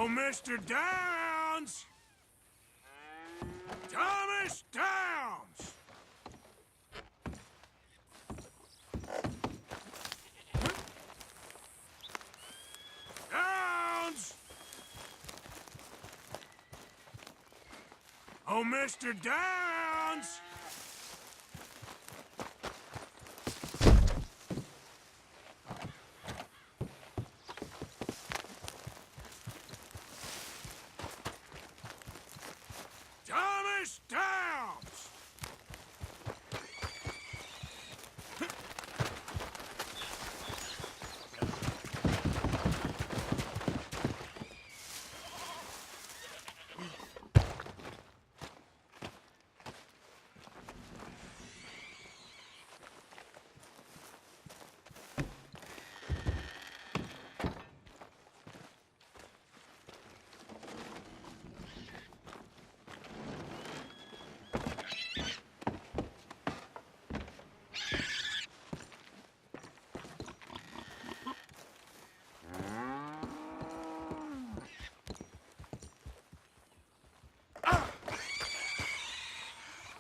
Oh, Mr. Downs! Thomas Downs! Downs! Oh, Mr. Downs! Thomas Downs!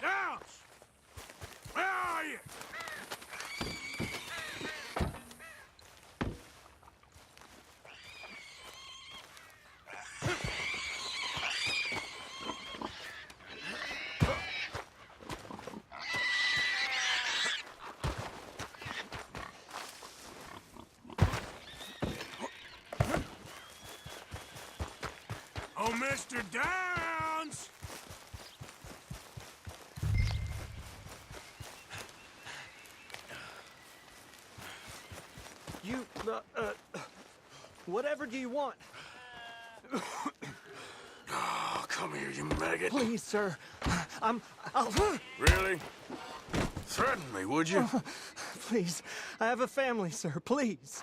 Downs! Where are you? Oh, Mr. Downs! You, whatever do you want? Oh, come here, you maggot. Please, sir. I'll... Really? Threaten me, would you? Please, I have a family, sir. Please.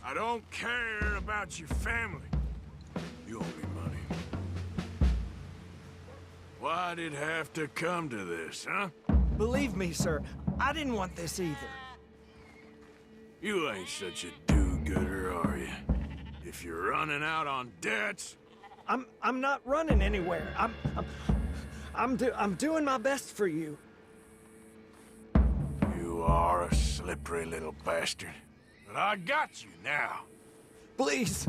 I don't care about your family. You owe me money. Why'd it have to come to this, huh? Believe me, sir, I didn't want this either. You ain't such a do-gooder, are you? If you're running out on debts... I'm not running anywhere. I'm doing my best for you. You are a slippery little bastard. But I got you now. Please,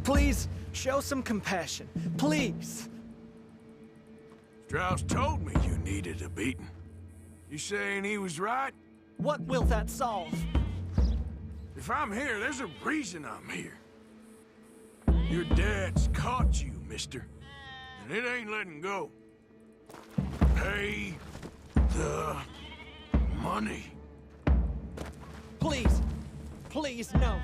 please, show some compassion. Please. Strauss told me you needed a beating. You saying he was right? What will that solve? If I'm here, there's a reason I'm here. Your dad's caught you, mister. And it ain't letting go. Pay the money. Please, please, no.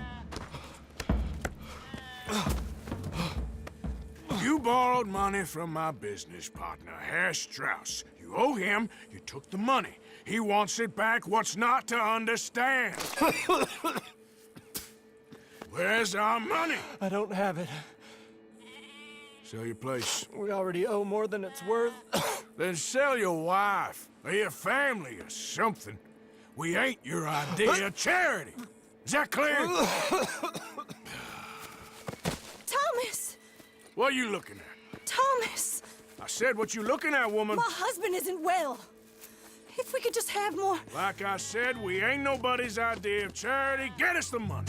You borrowed money from my business partner, Herr Strauss. You owe him, you took the money. He wants it back, what's not to understand? Where's our money? I don't have it. Sell your place. We already owe more than it's worth. Then sell your wife, or your family, or something. We ain't your idea of charity. Is that clear? Thomas! What are you looking at? Thomas! I said what you looking at, woman. My husband isn't well. If we could just have more... Like I said, we ain't nobody's idea of charity. Get us the money.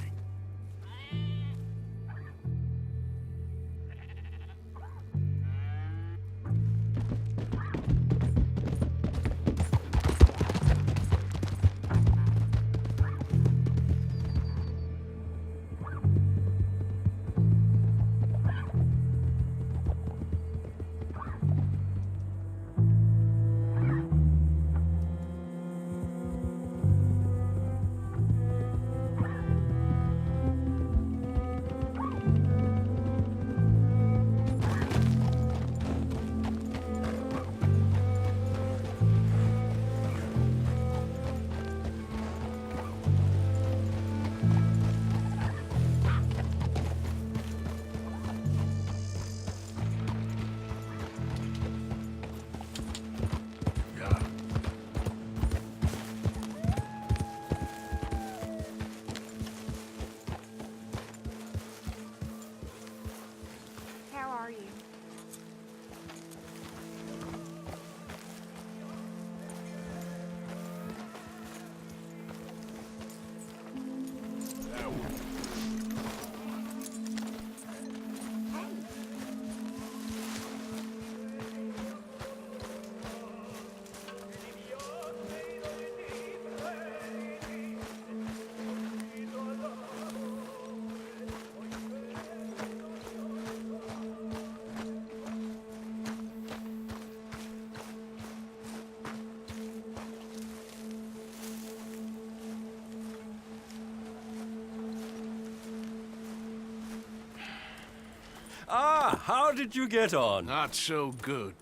Ah, how did you get on? Not so good.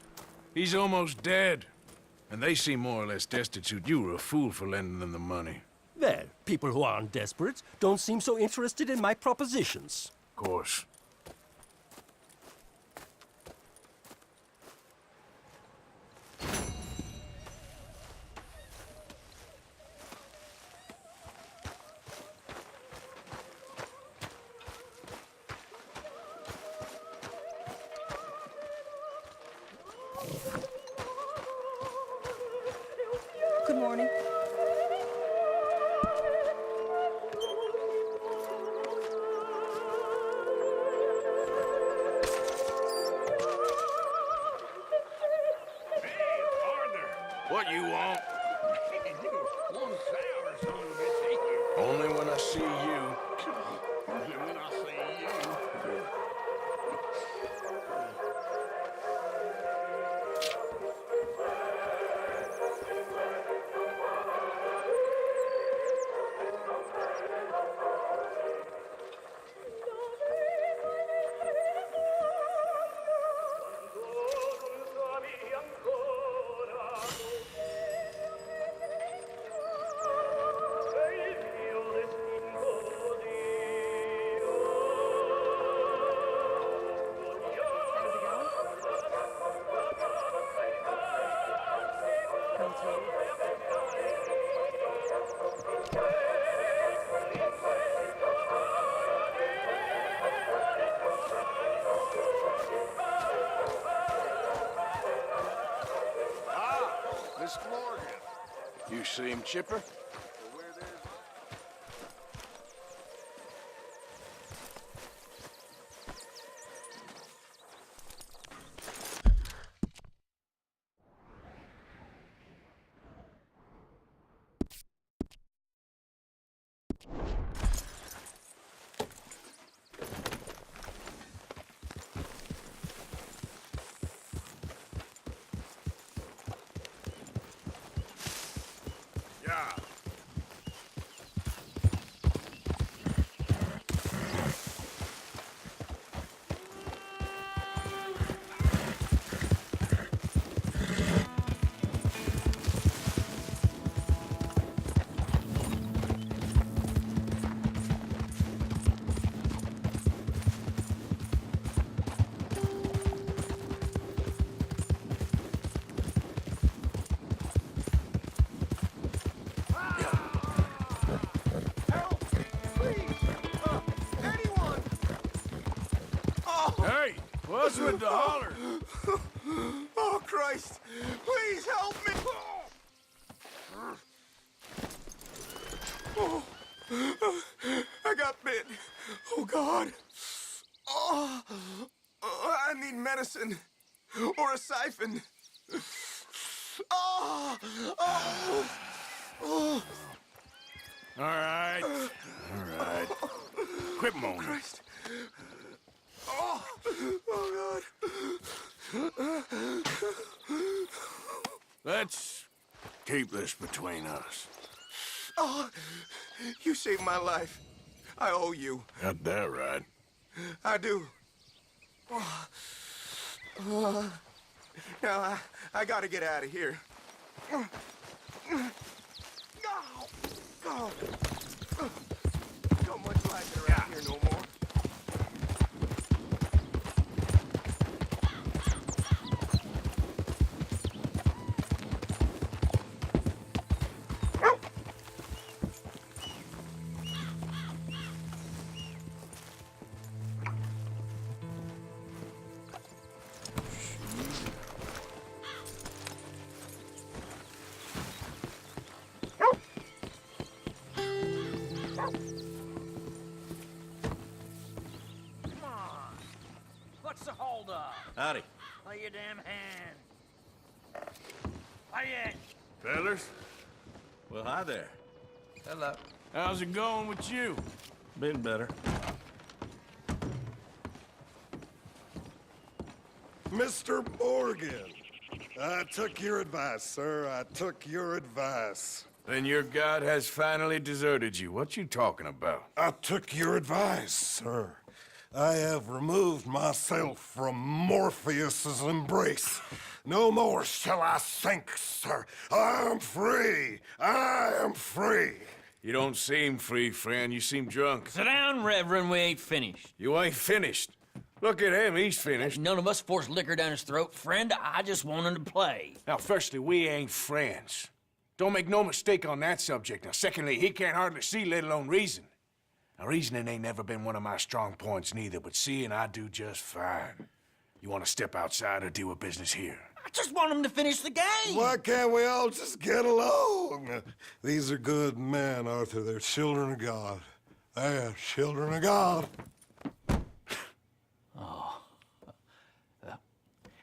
He's almost dead. And they seem more or less destitute. You were a fool for lending them the money. Well, people who aren't desperate don't seem so interested in my propositions. Of course. Good morning. What you want? Only when I see you. Miss Morgan. You seem chipper? Yeah. Hey, what's with the holler? Oh, Christ! Please help me! Oh, I got bit. Oh, God. Oh, I need medicine. Or a siphon. Oh, oh, oh. All right. All right. Quit moaning. Christ. Oh, oh, God. Let's keep this between us. Oh, you saved my life. I owe you. Got that right. I do. Oh. Now, I gotta get out of here. Don't much like it around here no more. Howdy. Play your damn hand. Play it. Fellas, Well, hi there. Hello. how's it going with you? Been better. Mr. Morgan, I took your advice, sir. I took your advice. Then your god has finally deserted you. What you talking about? I took your advice, sir. I have removed myself from Morpheus's embrace. No more shall I sink, sir. I am free. I am free. You don't seem free, friend. You seem drunk. Sit down, Reverend. We ain't finished. You ain't finished. Look at him. He's finished. None of us forced liquor down his throat. Friend, I just want him to play. Now, firstly, we ain't friends. Don't make no mistake on that subject. Now, secondly, he can't hardly see, let alone reason. Now, reasoning ain't never been one of my strong points neither, but seeing I do just fine. You want to step outside or deal with business here? I just want him to finish the game. Why can't we all just get along? These are good men, Arthur. They're children of God. They're children of God.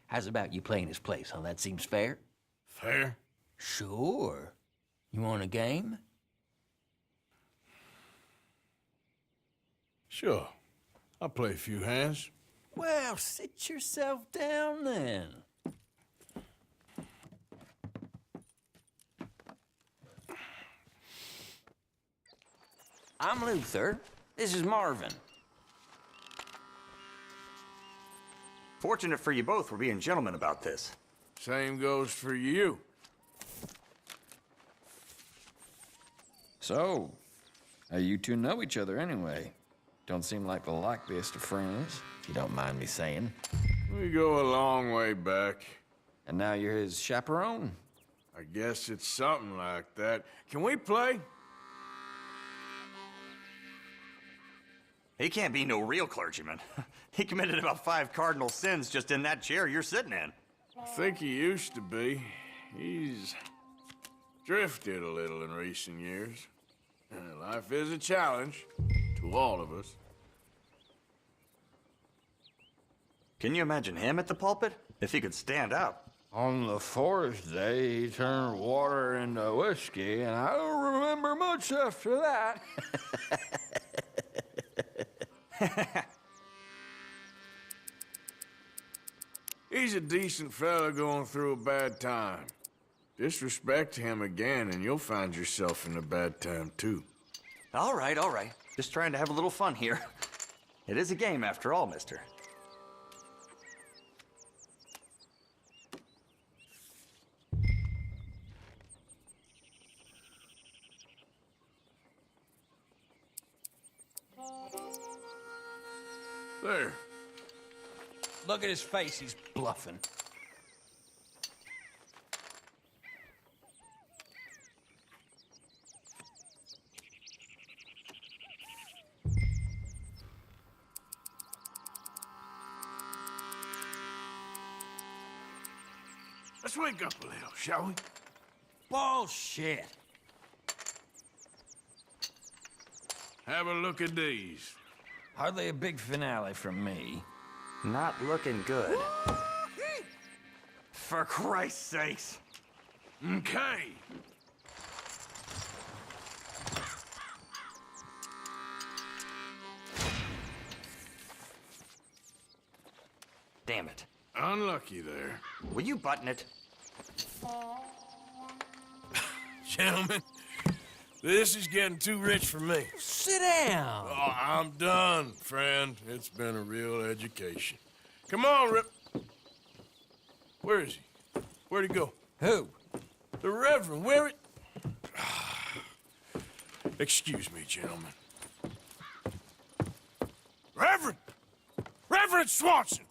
How's about you playing his place, huh? That seems fair? Fair? Sure. You want a game? Sure. I'll play a few hands. Well, sit yourself down then. I'm Luther. This is Marvin. Fortunate for you both, we're being gentlemen about this. Same goes for you. So, how you two know each other anyway? Don't seem like the likeliest of friends, if you don't mind me saying. We go a long way back. And now you're his chaperone? I guess it's something like that. Can we play? He can't be no real clergyman. He committed about 5 cardinal sins just in that chair you're sitting in. I think he used to be. He's drifted a little in recent years. Life is a challenge to all of us. Can you imagine him at the pulpit? If he could stand up. On the 4th day, he turned water into whiskey, and I don't remember much after that. He's a decent fella going through a bad time. Disrespect him again, and you'll find yourself in a bad time, too. All right, all right. Just trying to have a little fun here. It is a game after all, mister. There. Look at his face, he's bluffing. Let's wake up a little, shall we? Bullshit. Have a look at these. Hardly a big finale from me. Not looking good. For Christ's sakes. Okay. Damn it. Unlucky there. Will you button it? Gentlemen, this is getting too rich for me. Sit down. Oh, I'm done, friend. It's been a real education. Come on, Rip. Where is he? Where'd he go? Who? The Reverend. Where it? Excuse me, gentlemen. Reverend! Reverend Swanson!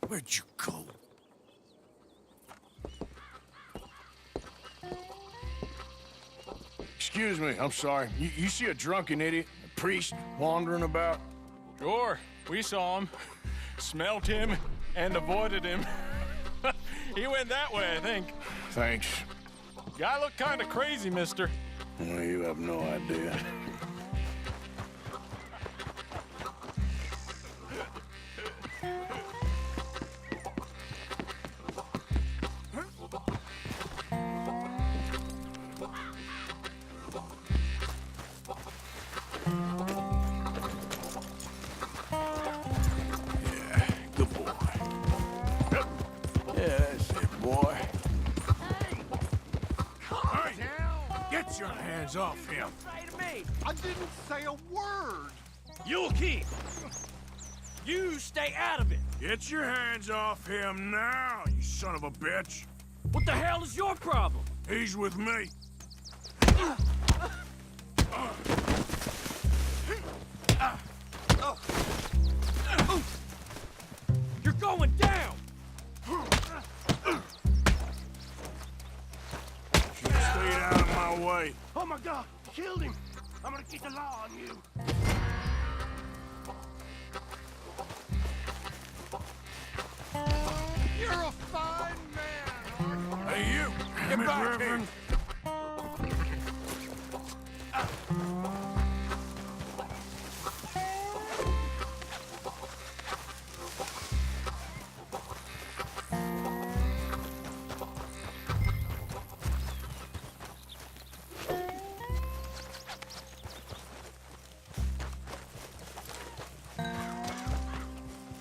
Where'd you go? Excuse me, I'm sorry. You see a drunken idiot, a priest, wandering about? Sure, we saw him, smelt him, and avoided him. He went that way, I think. Thanks. Guy looked kind of crazy, mister. Well, you have no idea. Get your hands off him. Say to me. I didn't say a word. You'll keep. You stay out of it. Get your hands off him now, you son of a bitch. What the hell is your problem? He's with me. You're going down. Should have stayed out of my way. Oh my God, killed him. I'm gonna keep the law on you. You're a fine man. Hey, you! Get back here!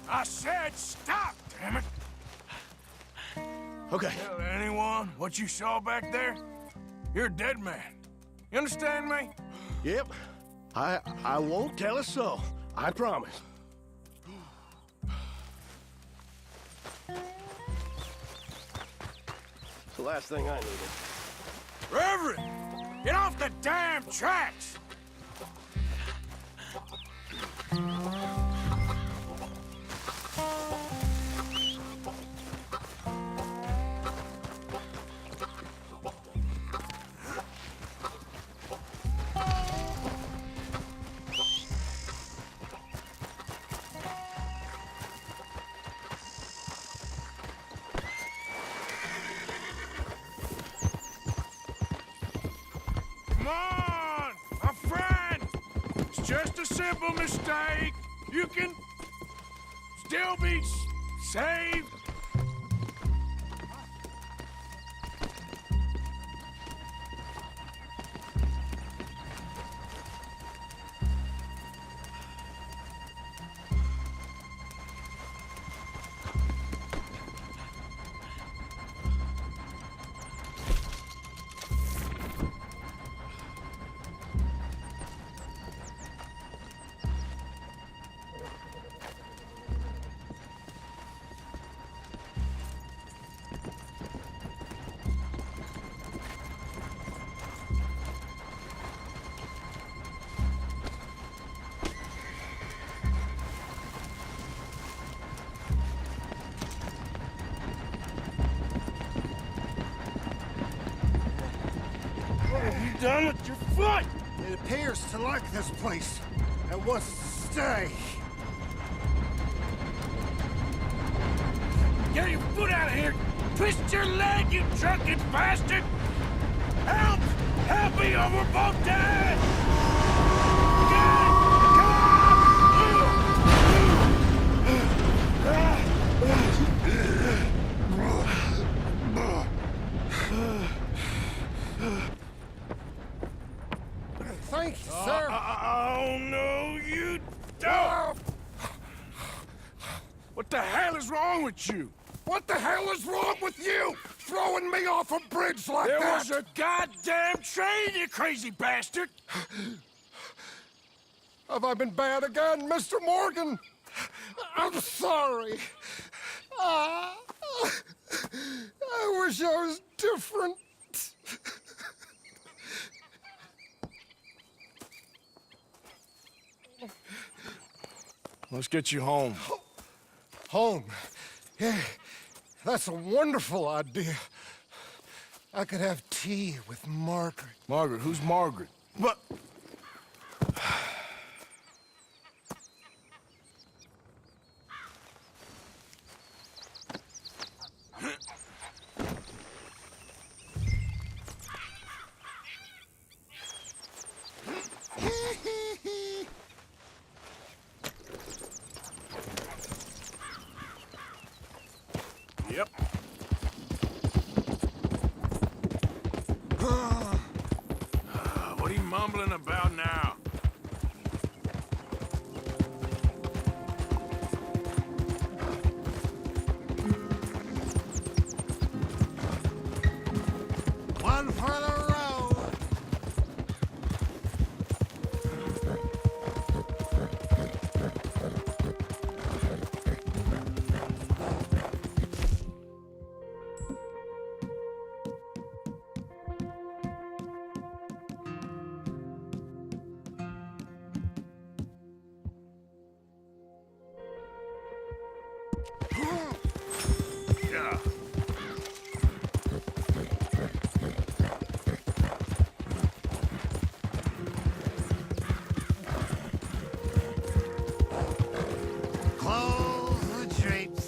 I said stop, damn it! Okay. Tell anyone what you saw back there? You're a dead man. You understand me? Yep. I won't tell a soul. I promise. It's the last thing I needed. Reverend! Get off the damn tracks! Come on, my friend! It's just a simple mistake. You can still be saved. Done with your foot! It appears to like this place and wants to stay. Get your foot out of here! Twist your leg, you drunken bastard! Help! Help me or we're both dead! Thank you, sir. Oh, no, you don't! What the hell is wrong with you? What the hell is wrong with you? Throwing me off a bridge like There that? was a goddamn train, you crazy bastard! Have I been bad again, Mr. Morgan? I'm sorry. I wish I was different. Let's get you home. Home? Yeah, that's a wonderful idea. I could have tea with Margaret. Margaret? Who's Margaret? What? Yep. What are you mumbling about now? One for the road. Yeah. Close the drapes.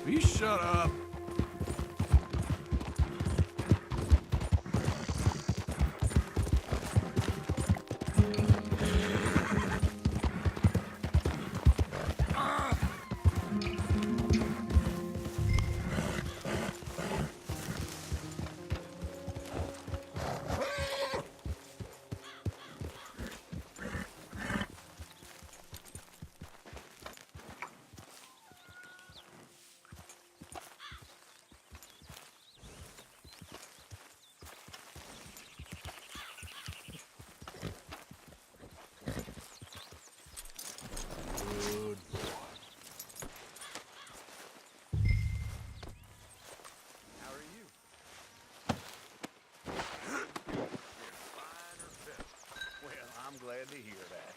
Will you shut up? Well, I'm glad to hear that.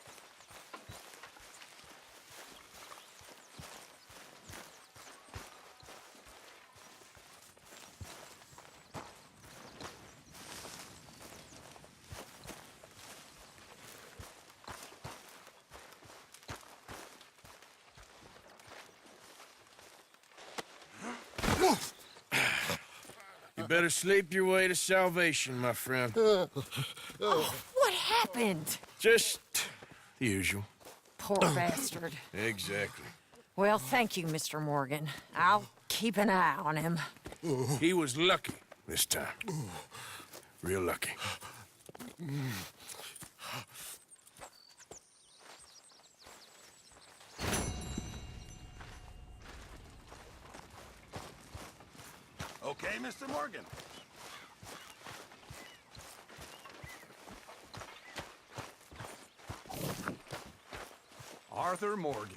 You better sleep your way to salvation, my friend. What happened? Just the usual. Poor bastard. Exactly. Well, thank you, Mr. Morgan. I'll keep an eye on him. He was lucky this time. Real lucky. Okay, Mr. Morgan. Arthur Morgan.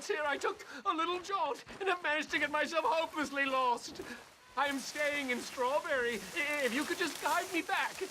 once here I took a little jaunt and have managed to get myself hopelessly lost. I am staying in Strawberry. If you could just guide me back.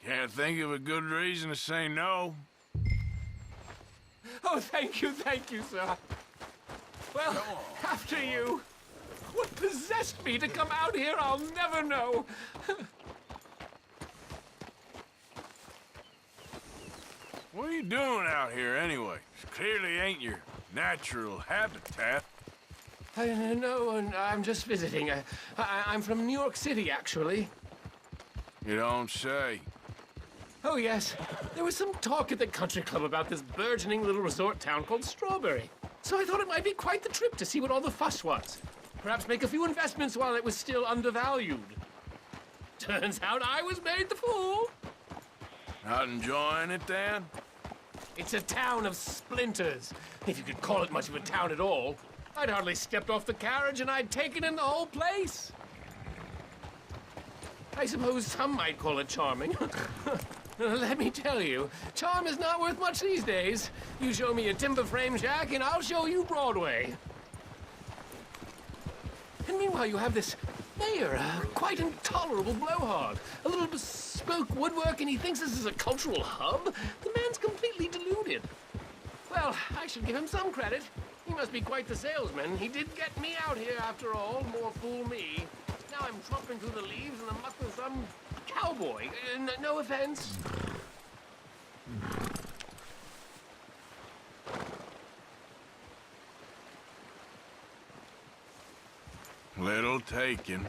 Can't think of a good reason to say no. Oh, thank you, sir. Well, after you. What possessed me to come out here, I'll never know. What are you doing out here anyway? It clearly ain't your natural habitat. No, I'm just visiting. I'm from New York City, actually. You don't say. Oh, yes. There was some talk at the country club about this burgeoning little resort town called Strawberry. So I thought it might be quite the trip to see what all the fuss was. Perhaps make a few investments while it was still undervalued. Turns out I was made the fool. Not enjoying it, then? It's a town of splinters, if you could call it much of a town at all. I'd hardly stepped off the carriage and I'd taken in the whole place. I suppose some might call it charming. Let me tell you, charm is not worth much these days. You show me a timber frame shack and I'll show you Broadway. And meanwhile, you have this mayor, a quite intolerable blowhard. A little bespoke woodwork, and he thinks this is a cultural hub? The man's completely deluded. Well, I should give him some credit. He must be quite the salesman. He did get me out here after all, more fool me. Now I'm tromping through the leaves in the muck with some cowboy. No offense. Little taken.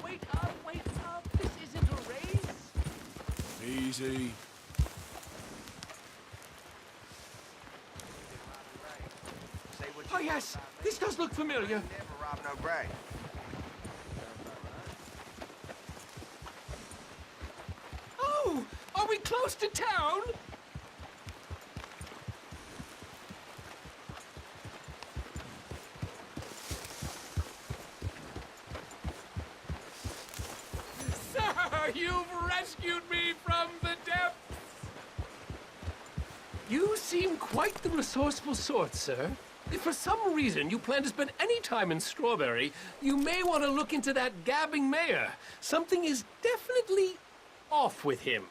Wait up. This isn't a race. Easy. Oh, yes. This does look familiar. Never rob no grave. Oh, are we close to town? Sir, you've rescued me from the depths. You seem quite the resourceful sort, sir. If for some reason you plan to spend any time in Strawberry, you may want to look into that gabbing mayor. Something is definitely off with him.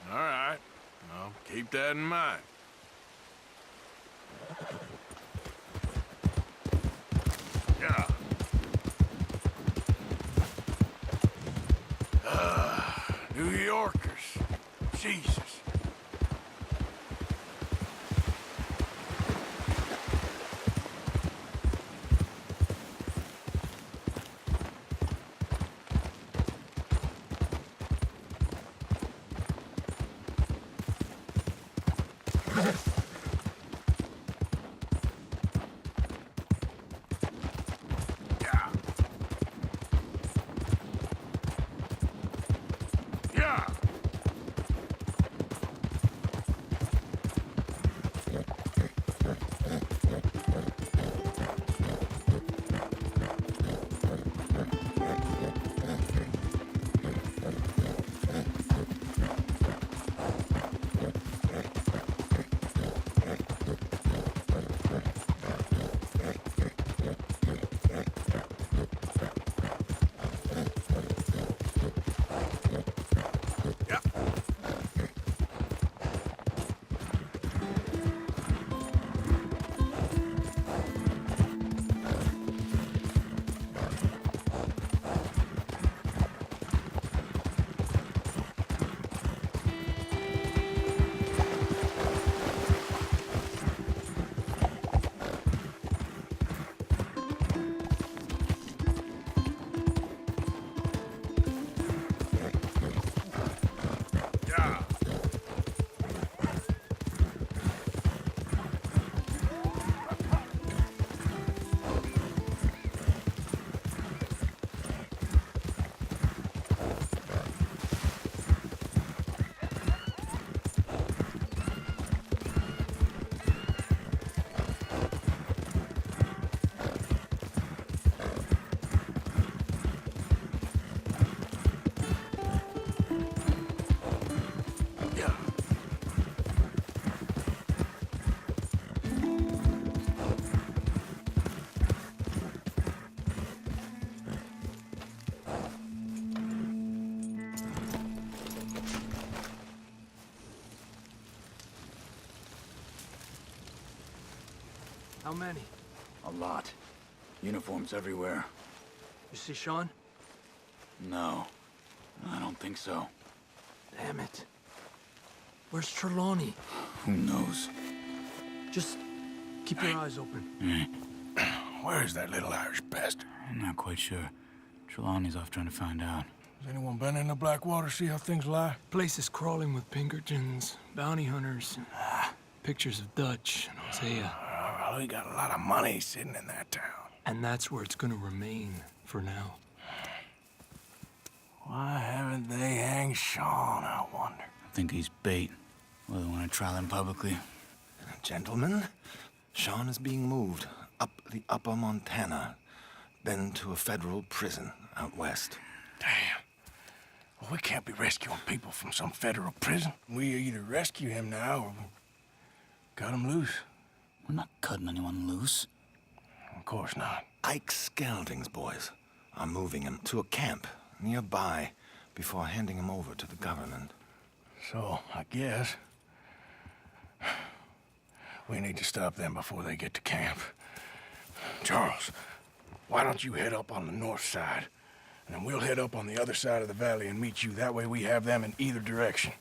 All right. I'll keep that in mind. Yeah. New Yorkers. Jesus. How many? A lot. Uniforms everywhere. You see Sean? No, I don't think so. Damn it. Where's Trelawney? Who knows? Just keep your eyes open. Where's that little Irish bastard? I'm not quite sure. Trelawney's off trying to find out. Has anyone been in the Blackwater, see how things lie? Place is crawling with Pinkertons, bounty hunters, pictures of Dutch and Hosea. Well, we got a lot of money sitting in that town. And that's where it's gonna remain for now. Why haven't they hanged Sean, I wonder? I think he's bait. Well, they want to trial him publicly. Gentlemen, Sean is being moved up the upper Montana, then to a federal prison out west. Damn. Well, we can't be rescuing people from some federal prison. We either rescue him now or we cut him loose. We're not cutting anyone loose. Of course not. Ike Skelding's boys are moving him to a camp nearby before handing him over to the government. So, I guess we need to stop them before they get to camp. Charles, why don't you head up on the north side, and then we'll head up on the other side of the valley and meet you. That way we have them in either direction.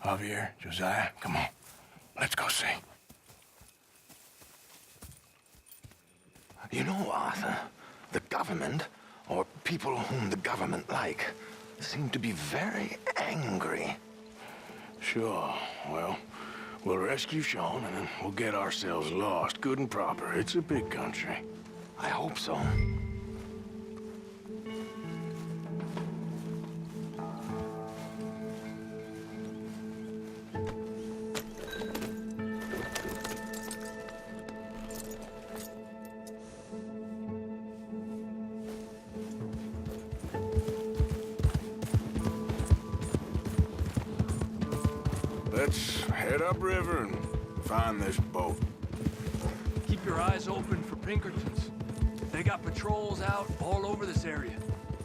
Javier, Josiah, come on. Let's go see. You know, Arthur, the government, or people whom the government like, seem to be very angry. Sure. Well, we'll rescue Sean, and then we'll get ourselves lost, good and proper. It's a big country. I hope so. Let's head upriver and find this boat. Keep your eyes open for Pinkertons. They got patrols out all over this area.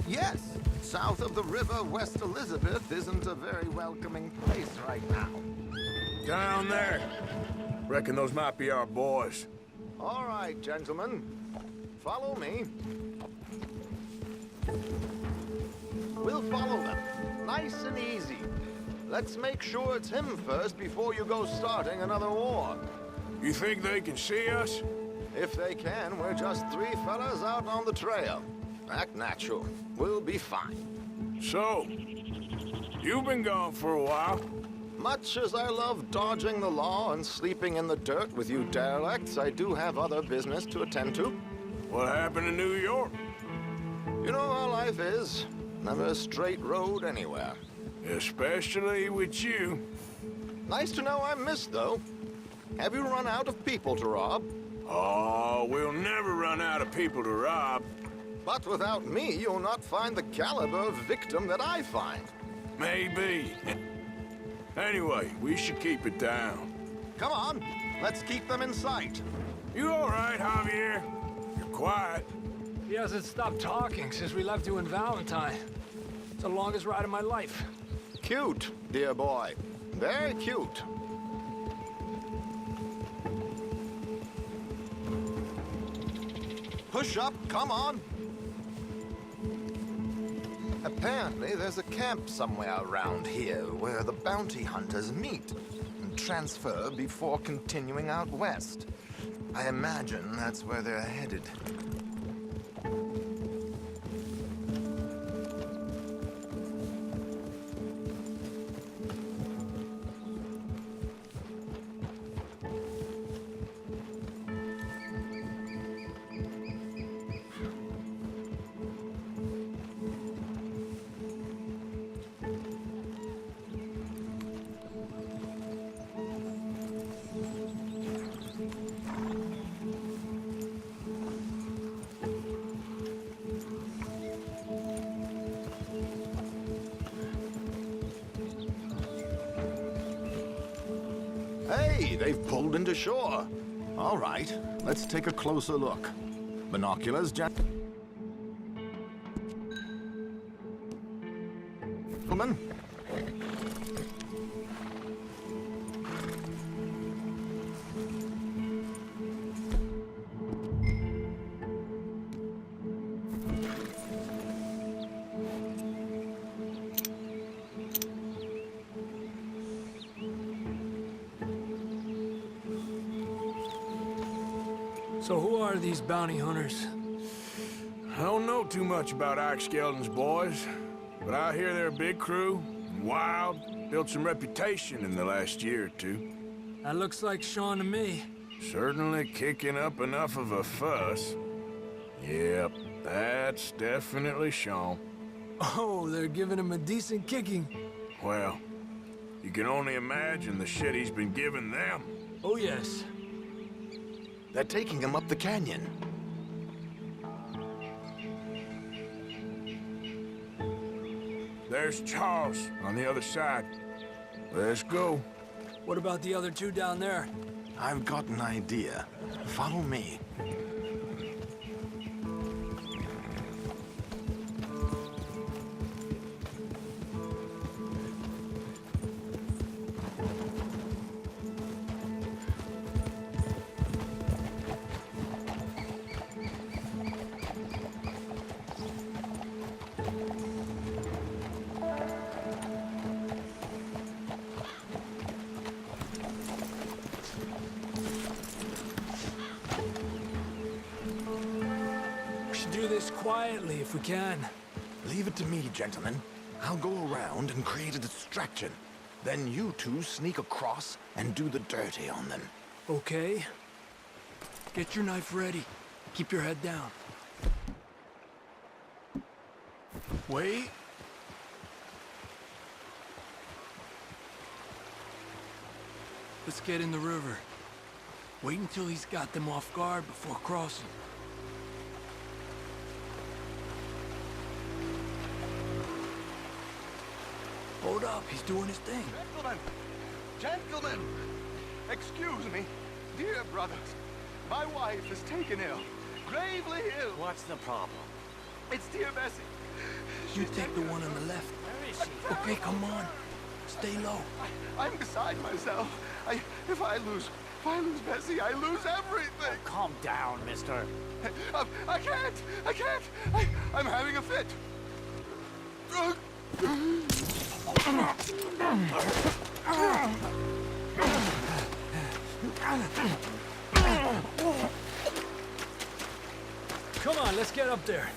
Yes, south of the river, West Elizabeth isn't a very welcoming place right now. Down there. Reckon those might be our boys. All right, gentlemen, follow me. We'll follow them, nice and easy. Let's make sure it's him first before you go starting another war. You think they can see us? If they can, we're just three fellas out on the trail. Act natural. We'll be fine. So, you've been gone for a while. Much as I love dodging the law and sleeping in the dirt with you derelicts, I do have other business to attend to. What happened in New York? You know how life is. Never a straight road anywhere. Especially with you. Nice to know I'm missed, though. Have you run out of people to rob? Oh, we'll never run out of people to rob. But without me, you'll not find the caliber of victim that I find. Maybe. Anyway, we should keep it down. Come on, let's keep them in sight. You all right, Javier? You're quiet. He hasn't stopped talking since we left you in Valentine. It's the longest ride of my life. Cute, dear boy. Very cute. Push up, come on. Apparently, there's a camp somewhere around here where the bounty hunters meet and transfer before continuing out west. I imagine that's where they're headed. Hey, they've pulled into shore. All right, let's take a closer look. Binoculars, gentlemen. So who are these bounty hunters? I don't know too much about Ike Skeldon's boys, but I hear they're a big crew, and wild, built some reputation in the last year or two. That looks like Sean to me. Certainly kicking up enough of a fuss. Yep, that's definitely Sean. Oh, they're giving him a decent kicking. Well, you can only imagine the shit he's been giving them. Oh, yes. They're taking him up the canyon. There's Charles on the other side. Let's go. What about the other two down there? I've got an idea. Follow me. We should do this quietly if we can. Leave it to me, gentlemen. I'll go around and create a distraction. Then you two sneak across and do the dirty on them. Okay. Get your knife ready. Keep your head down. Wait. Let's get in the river. Wait until he's got them off guard before crossing. Hold up, he's doing his thing. Gentlemen, excuse me. Dear brothers, my wife is taken ill. Gravely ill. What's the problem? It's dear Bessie. You take the one on the left. Okay, come on. Stay low. I'm beside myself. If I lose Bessie, I lose everything. Calm down, mister. I can't. I'm having a fit. Come on, let's get up there.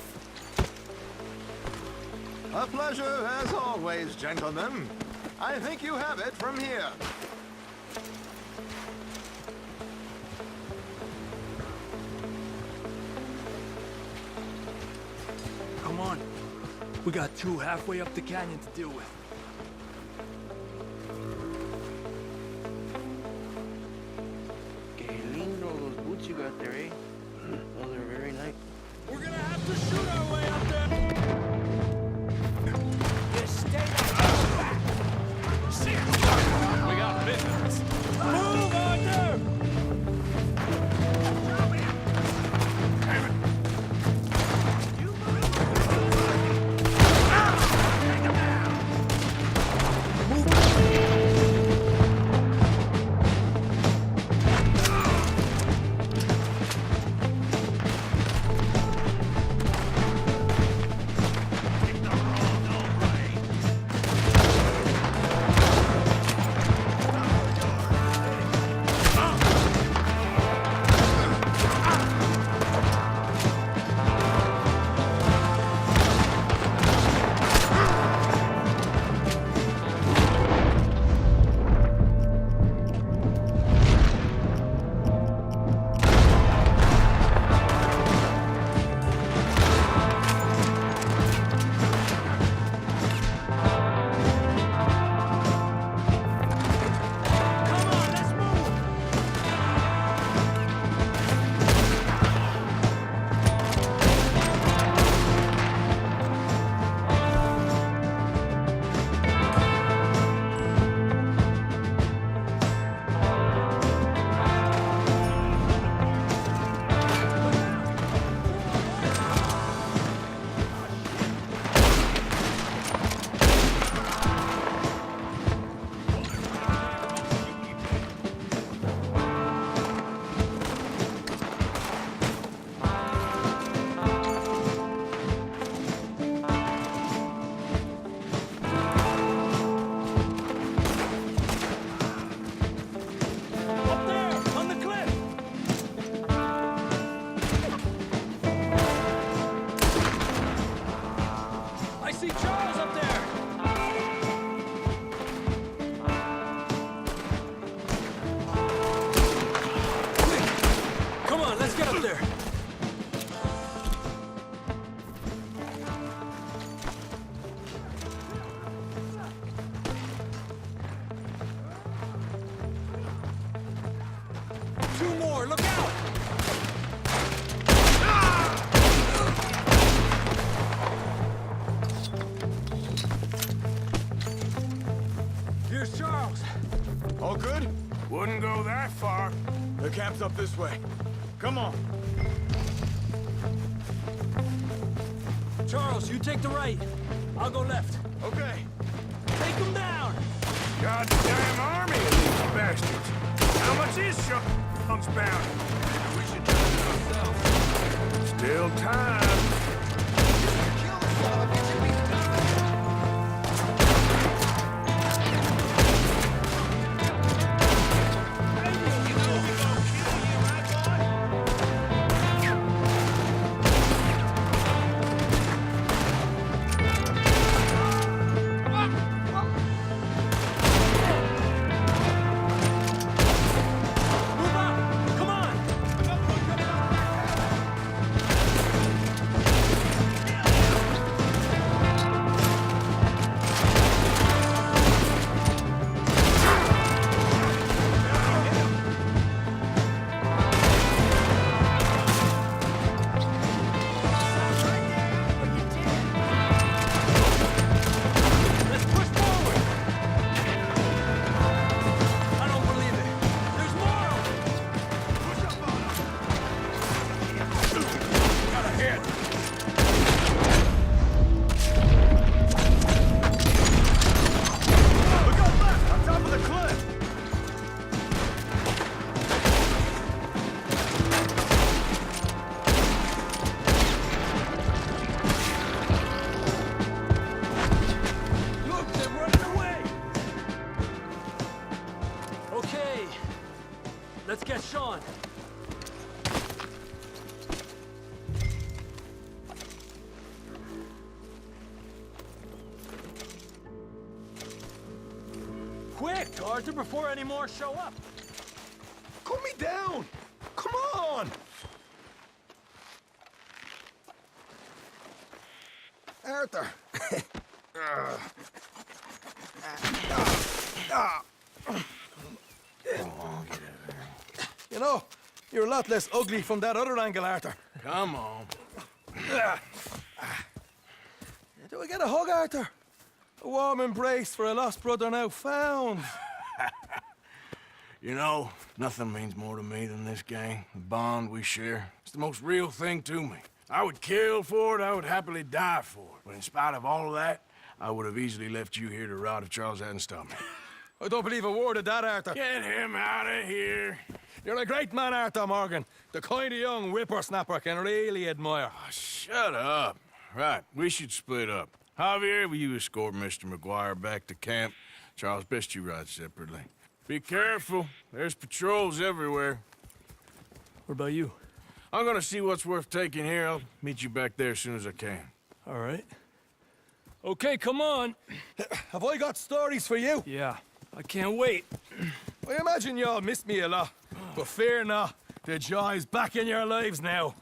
A pleasure as always, gentlemen. I think you have it from here. Come on. We got two halfway up the canyon to deal with. Que lindo those boots you got there, eh? Those are very nice. We're gonna have to shoot our way up there. Just stay back. We got business. Move, Arthur! Cab's up this way. Come on. Charles, you take the right. I'll go left. Okay. Take them down! Goddamn army of these bastards. How much is Sean's bounty? We should do it ourselves. Still time. Let's get Sean. Quick, Arthur, before any more show up. Cool me down! Come on! Arthur! You know, you're a lot less ugly from that other angle, Arthur. Come on. Do I get a hug, Arthur? A warm embrace for a lost brother now found. You know, nothing means more to me than this gang, the bond we share. It's the most real thing to me. I would kill for it, I would happily die for it. But in spite of all of that, I would have easily left you here to rot if Charles hadn't stopped me. I don't believe a word of that, Arthur. Get him out of here. You're a great man, Arthur Morgan. The kind of young whippersnapper can really admire. Oh, shut up. Right, we should split up. Javier, will you escort Mr. McGuire back to camp? Charles, best you ride separately. Be careful. There's patrols everywhere. What about you? I'm gonna see what's worth taking here. I'll meet you back there as soon as I can. All right. Okay, come on. Have I got stories for you? Yeah, I can't wait. I imagine y'all missed me a lot, but fear not, the joy's back in your lives now.